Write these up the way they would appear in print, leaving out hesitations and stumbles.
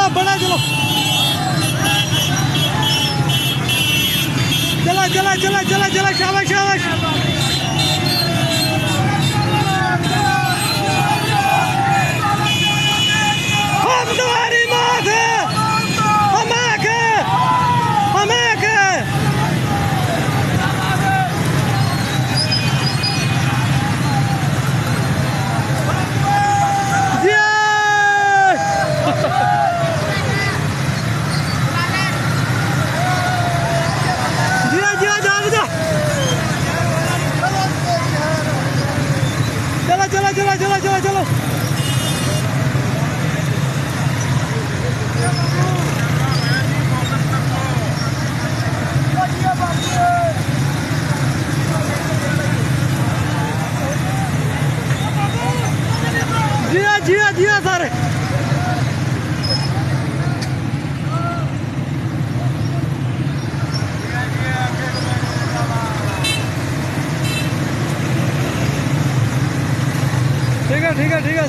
चलो बड़ा चलो चला चला चला चला चला शाबाश शाबाश हम तुम्हारी मौत है हम एक है हम एक है चलो चलो चलो चलो चलो जिया जिया जिया सारे ठीक है ठीक है ठीक है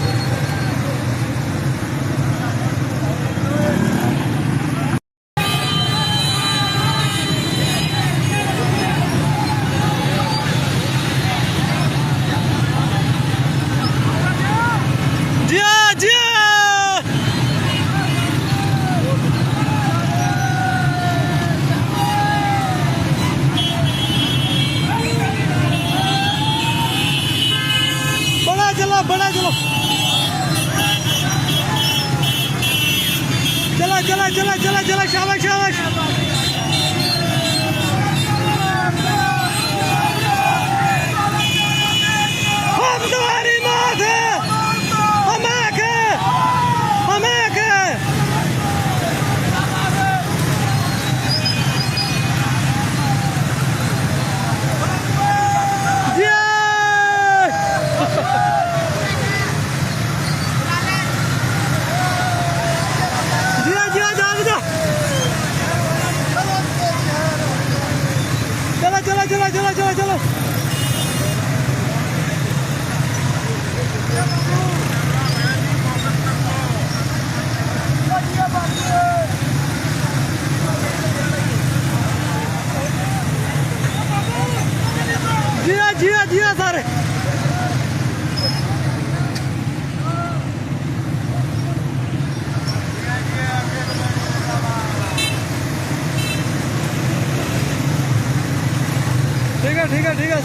जिया जिया बड़ा चलो चला चला चला चला चला शाबाश शाबाश हम तुम्हारी मौत है हम एक है हम एक है चलो चलो चलो चलो चलो जिया जिया जिया सारे ठीक है ठीक है ठीक है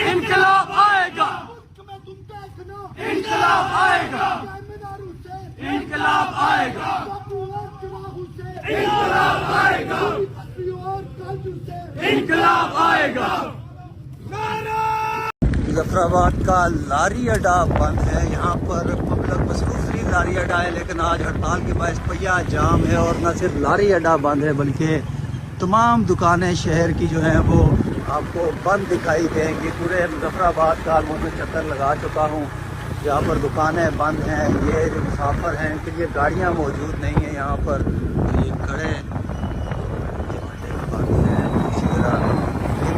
इंकलाब आएगा इंकलाब आएगा इंकलाब आएगा इंकलाब आएगा इंकलाब आएगा। मुजफ्फराबाद का लारी अड्डा बंद है। यहाँ पर पब्लिक मसरूफी लारी अड्डा है, लेकिन आज हड़ताल के बायस पहिया जाम है। और न सिर्फ लारी अड्डा बंद है बल्कि तमाम दुकानें शहर की जो हैं वो आपको बंद दिखाई देंगी। पूरे मुजफ्फराबाद का मैं चक्कर लगा चुका हूँ, यहाँ पर दुकानें बंद हैं। ये जो मुसाफिर हैं इनके लिए गाड़ियाँ मौजूद नहीं हैं यहाँ पर, ये खड़े इसी तरह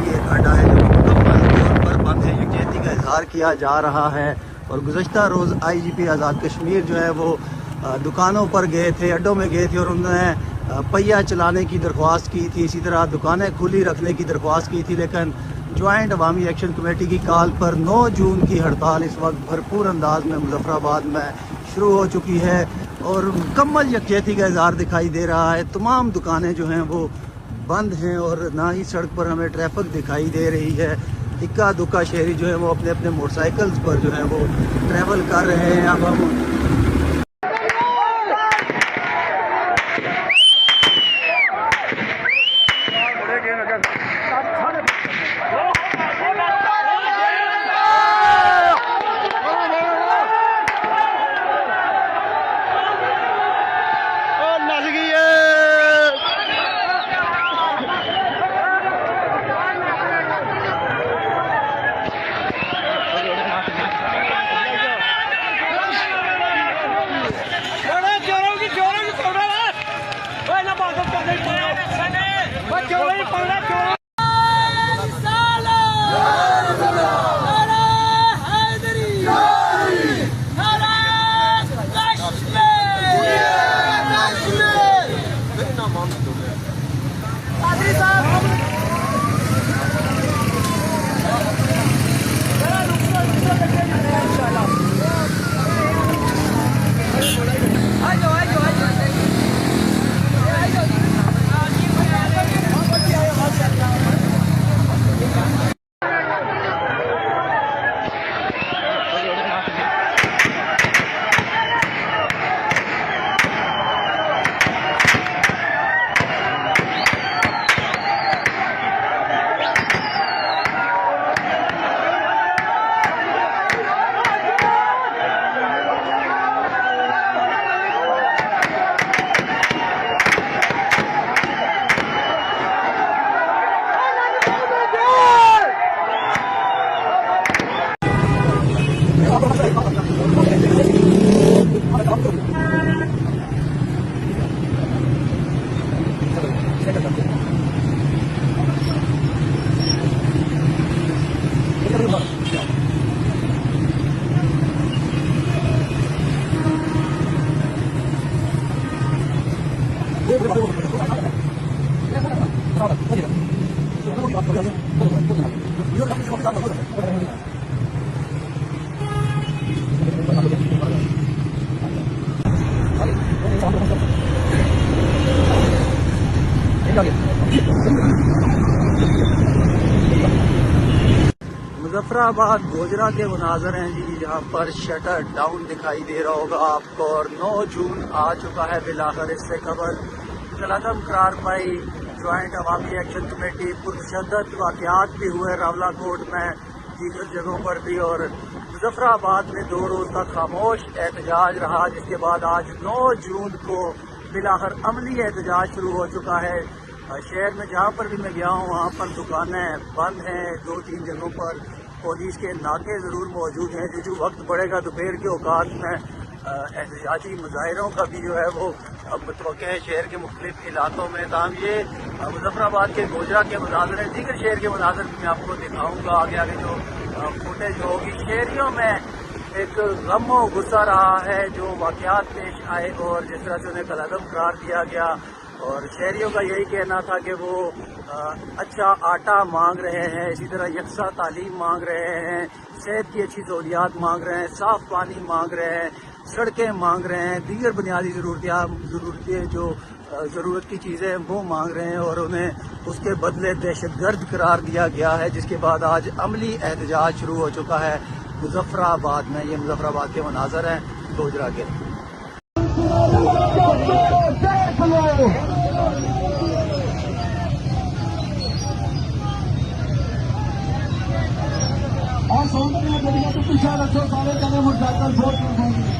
ये एक अड्डा है जो मुकम्मल तौर पर बंद है। यकजहती का इजहार किया जा रहा है। और गुज़श्ता रोज़ IGP आज़ाद कश्मीर जो है वो दुकानों पर गए थे, अड्डों में गए थे और उन्होंने पहिया चलाने की दरख्वास्त की थी, इसी तरह दुकानें खुली रखने की दरख्वास्त की थी। लेकिन जॉइंट अवामी एक्शन कमेटी की कॉल पर 9 जून की हड़ताल इस वक्त भरपूर अंदाज में मुजफ्फराबाद में शुरू हो चुकी है और मुकम्मल यकजहती का इजहार दिखाई दे रहा है। तमाम दुकानें जो हैं वो बंद हैं और ना ही सड़क पर हमें ट्रैफिक दिखाई दे रही है। इक्का दुक्का शहरी जो है वो अपने अपने मोटरसाइकिल्स पर जो है वो ट्रैवल कर रहे हैं। अब हम मुजफ्फराबाद गोजरा के मुनाजर हैं जी, यहाँ पर शटर डाउन दिखाई दे रहा होगा आपको। और 9 जून आ चुका है बिलाखिर। इससे कबल कलअदम करार पाई ज्वाइंट अवामी एक्शन कमेटी। पुरतशद्दद वाक़यात भी हुए रावलाकोट में, दीगर जगहों पर भी। और मुजफ्फराबाद में 2 रोज़ का खामोश एहतजाज रहा, जिसके बाद आज 9 जून को बिलाखिर अमली एहतजाज शुरू हो चुका है। शहर में जहाँ पर भी मैं गया हूँ वहाँ पर दुकानें बंद हैं। 2-3 जगहों पर पुलिस के नाके ज़रूर मौजूद हैं। जो वक्त बढ़ेगा दोपहर के औकात में एहतजाजी मुजाहिरों का भी जो है वो अब मुतवक्किल है शहर के मुख्तलिफ इलाकों में। ताहम ये मुजफ्फराबाद के गोजरा के मुनाजर हैं। दीगर शहर के मुनाजर भी मैं आपको दिखाऊँगा आगे आगे जो फुटेज होगी। शहरियों में एक गम और गुस्सा रहा है जो वाक़यात पेश आए और जिस तरह से उन्हें कलअदम करार दिया गया। और शहरियों का यही कहना था कि वो अच्छा आटा मांग रहे हैं, इसी तरह यकसा तालीम मांग रहे हैं, सेहत की अच्छी सहूलियात मांग रहे हैं, साफ पानी मांग रहे हैं, सड़कें मांग रहे हैं, दीगर बुनियादी ज़रूरतें जो ज़रूरत की चीज़ें वो मांग रहे हैं। और उन्हें उसके बदले दहशतगर्द करार दिया गया है, जिसके बाद आज अमली एहतजाज शुरू हो चुका है मुजफ्फराबाद में। ये मुजफ्फराबाद के मनाजर हैं गोजरा के। और सामने गलियां तो पीछे रखो, सारे जने मुजाकर वोट मांगेंगे।